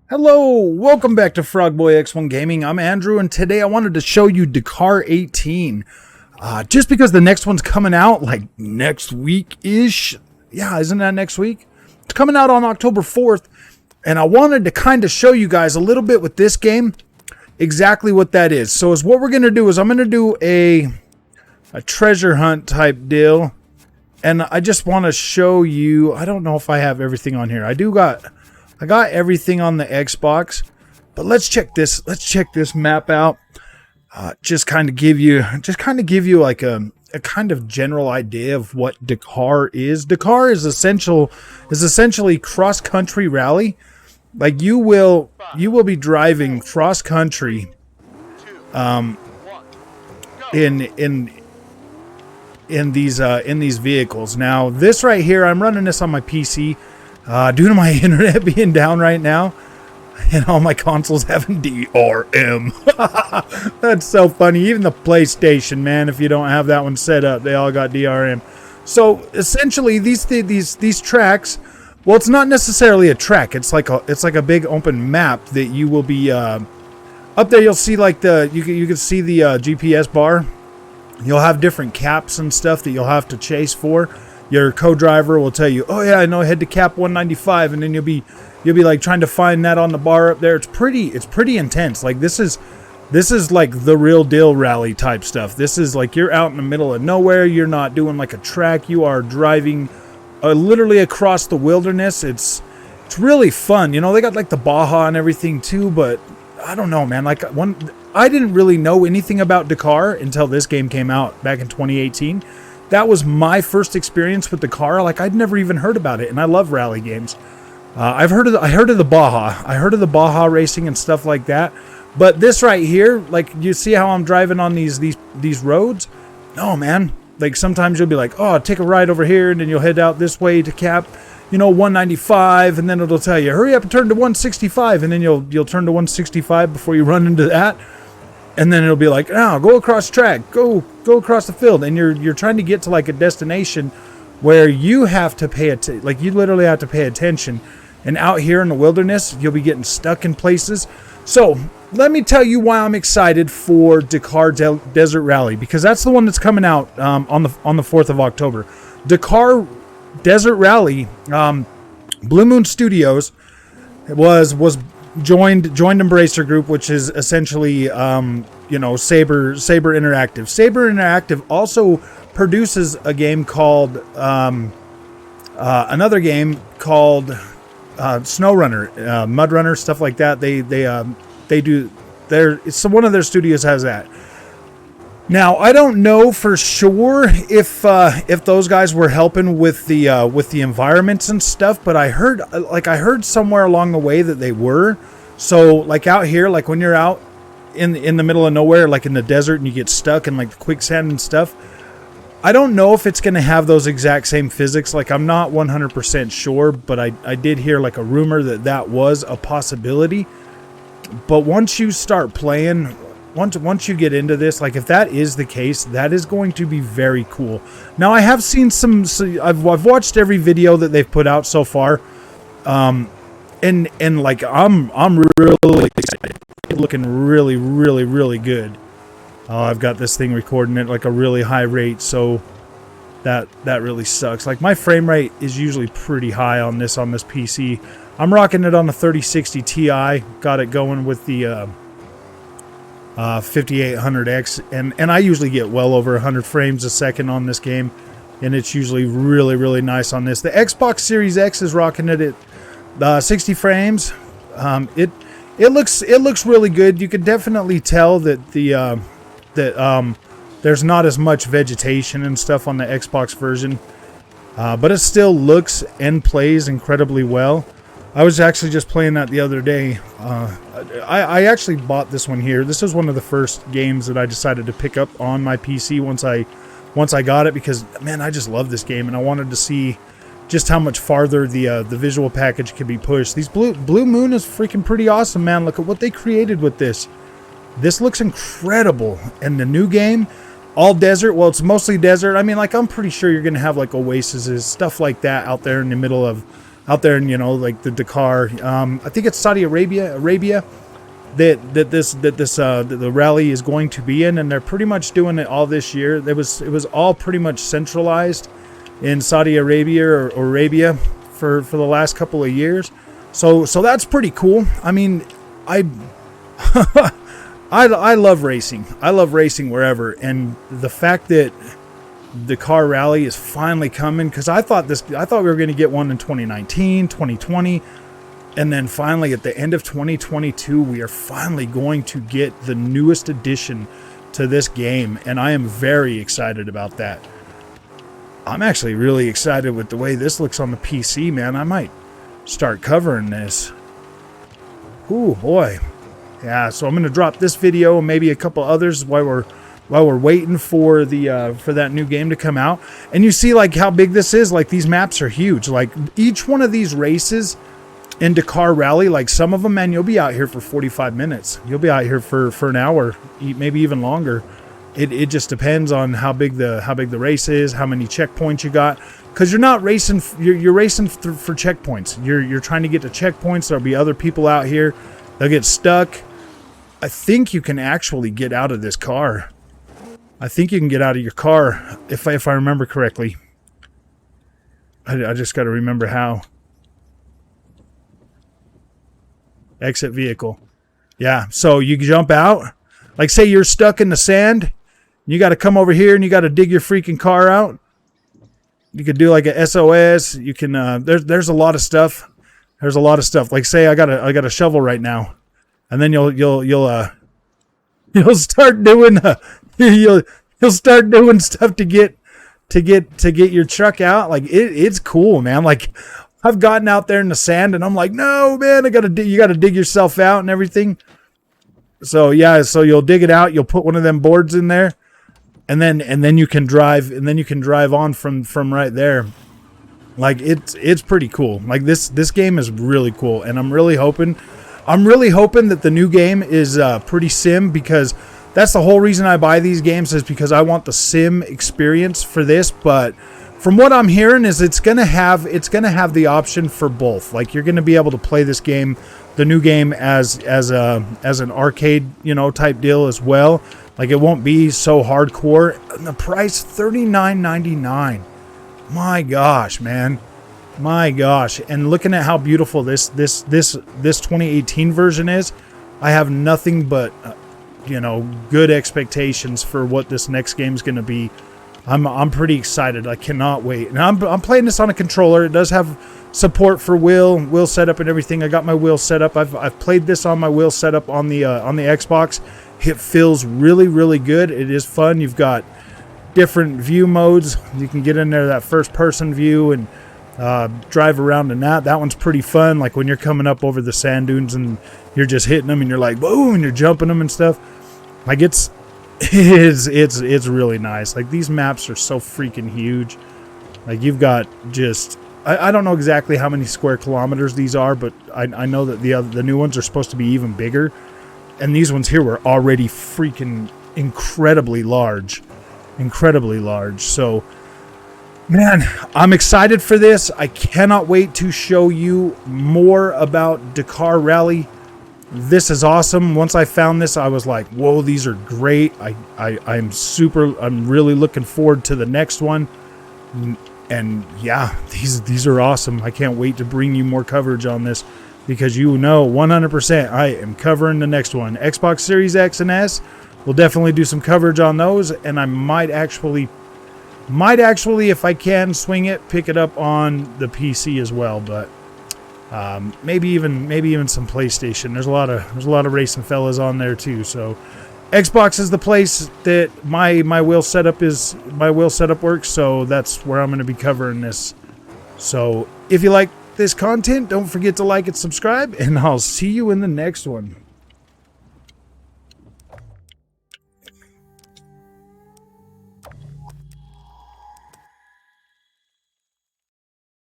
Hello, welcome back to Frogboy X1 Gaming. I'm Andrew, and today I wanted to show you Dakar18. Just because the next one's coming out like next week-ish. Yeah, isn't that next week? It's coming out on October 4th, and I wanted to kind of show you guys a little bit with this game exactly what that is. So what we're going to do is I'm going to do a treasure hunt type deal, and I just want to show you. I don't know if I have everything on here. I got everything on the Xbox, but let's check this. Let's check this map out. Just kind of give you like a kind of general idea of what Dakar is. Dakar is essentially cross country rally. Like you will be driving cross country, in these vehicles. Now this right here, I'm running this on my PC. Due to my internet being down right now, and all my consoles having DRM. That's so funny. Even the PlayStation, man, if you don't have that one set up, they all got DRM. So essentially, these tracks. Well, it's not necessarily a track. It's like a big open map that you will be up there. You'll see like you can see the GPS bar. You'll have different caps and stuff that you'll have to chase for. Your co-driver will tell you, "Oh yeah, I know, head to cap 195," and then you'll be like trying to find that on the bar up there. It's pretty intense. Like this is like the real deal rally type stuff. This is like you're out in the middle of nowhere. You're not doing like a track. You are driving literally across the wilderness. It's really fun. You know, they got like the Baja and everything too, but I don't know, man. Like I didn't really know anything about Dakar until this game came out back in 2018. That was my first experience with Dakar. Like I'd never even heard about it, and I love rally games. I heard of the Baja. I heard of the Baja racing and stuff like that. But this right here, like you see how I'm driving on these roads? No, man. Like sometimes you'll be like, "Oh, take a ride over here," and then you'll head out this way to cap, 195, and then it'll tell you, "Hurry up and turn to 165," and then you'll turn to 165 before you run into that. And then it'll be like, "Oh, go across track, go across the field," and you're trying to get to like a destination where you have to you literally have to pay attention. And out here in the wilderness, you'll be getting stuck in places. So let me tell you why I'm excited for Dakar Desert Rally, because that's the one that's coming out on the 4th of October. Dakar Desert Rally, Blue Moon Studios was joined Embracer Group, which is essentially Saber Interactive. Saber Interactive also produces a game called another game called Snow Runner, Mud Runner, stuff like that. They do one of their studios has that. Now I don't know for sure if those guys were helping with the environments and stuff, but I heard somewhere along the way that they were. So like out here, like when you're out in the middle of nowhere, like in the desert, and you get stuck in like the quicksand and stuff, I don't know if it's going to have those exact same physics. Like I'm not 100% sure, but I did hear like a rumor that was a possibility. But once you start playing, once you get into this, like if that is the case, that is going to be very cool. Now I have seen I've watched every video that they've put out so far, and like I'm really excited. It's looking really, really, really good. I've got this thing recording at like a really high rate, so that really sucks. Like my frame rate is usually pretty high on this PC. I'm rocking it on the 3060 Ti. Got it going with the 5800X, and I usually get well over 100 frames a second on this game, and it's usually really, really nice on this. The Xbox Series X is rocking it at 60 frames. It looks really good. You can definitely tell that there's not as much vegetation and stuff on the Xbox version, but it still looks and plays incredibly well. I was actually just playing that the other day. I actually bought this one here. This is one of the first games that I decided to pick up on my PC once I got it, because man, I just love this game, and I wanted to see just how much farther the visual package can be pushed. These Blue Moon is freaking pretty awesome, man. Look at what they created with this. This looks incredible. And the new game, all desert. Well, it's mostly desert. I mean, like I'm pretty sure you're gonna have like oases, stuff like that out there in the middle of out there in, you know, like the Dakar. I think it's Saudi Arabia that the rally is going to be in, and they're pretty much doing it all this year. It was all pretty much centralized in Saudi Arabia or Arabia for the last couple of years. So that's pretty cool. I mean, I love racing. I love racing wherever, and the fact that the car rally is finally coming, because I thought we were going to get one in 2019, 2020, and then finally at the end of 2022 we are finally going to get the newest addition to this game, and I am very excited about that. I'm actually really excited with the way this looks on the PC, man. I might start covering this. Ooh, boy. Yeah, so I'm going to drop this video and maybe a couple others while we're waiting for the for that new game to come out. And you see like how big this is. Like, these maps are huge. Like, each one of these races in Dakar Rally, like some of them, man, you'll be out here for 45 minutes. You'll be out here for an hour, maybe even longer. It just depends on how big the race is, how many checkpoints you got. Because you're not racing, you're racing for checkpoints. You're trying to get to checkpoints. There'll be other people out here. They'll get stuck. I think you can actually get out of this car. I think you can get out of your car if I remember correctly. I just got to remember how. Exit vehicle. Yeah, so you jump out. Like, say you're stuck in the sand. You got to come over here and you got to dig your freaking car out. You could do like a SOS. You can. There's a lot of stuff. There's a lot of stuff. Like, say I got a shovel right now, and then you'll start doing you'll start doing stuff to get your truck out. Like, it's cool, man. Like, I've gotten out there in the sand and I'm like, no, man, you got to dig yourself out and everything. So yeah, so you'll dig it out. You'll put one of them boards in there. And then you can drive on from right there. Like, it's pretty cool. Like, this game is really cool, and I'm really hoping that the new game is pretty sim, because that's the whole reason I buy these games, is because I want the sim experience for this. But from what I'm hearing is it's gonna have the option for both. Like, you're gonna be able to play this game, the new game, as an arcade, you know, type deal as well. Like, it won't be so hardcore. And the price, $39.99. My gosh, man. My gosh. And looking at how beautiful this 2018 version is, I have nothing but you know, good expectations for what this next game is going to be. I'm pretty excited. I cannot wait. And I'm playing this on a controller. It does have support for wheel setup and everything. I got my wheel set up. I've played this on my wheel setup on the Xbox. It feels really, really good. It is fun. You've got different view modes. You can get in there, that first-person view, and drive around in that. That one's pretty fun. Like, when you're coming up over the sand dunes and you're just hitting them and you're like, boom, and you're jumping them and stuff. Like, it's really nice. Like, these maps are so freaking huge. Like, you've got just... I don't know exactly how many square kilometers these are, but I know that the new ones are supposed to be even bigger. And these ones here were already freaking incredibly large. Incredibly large. So, man, I'm excited for this. I cannot wait to show you more about Dakar Rally. This is awesome. Once I found this, I was like, whoa, these are great. I'm really looking forward to the next one. And yeah, these are awesome. I can't wait to bring you more coverage on this, because you know 100% I am covering the next one. Xbox Series X and S, we'll definitely do some coverage on those, and I might actually, if I can swing it, pick it up on the PC as well. But maybe even some PlayStation. There's a lot of racing fellas on there too. So Xbox is the place that my wheel setup works. So that's where I'm going to be covering this. So if you like this content, don't forget to like and subscribe, and I'll see you in the next one.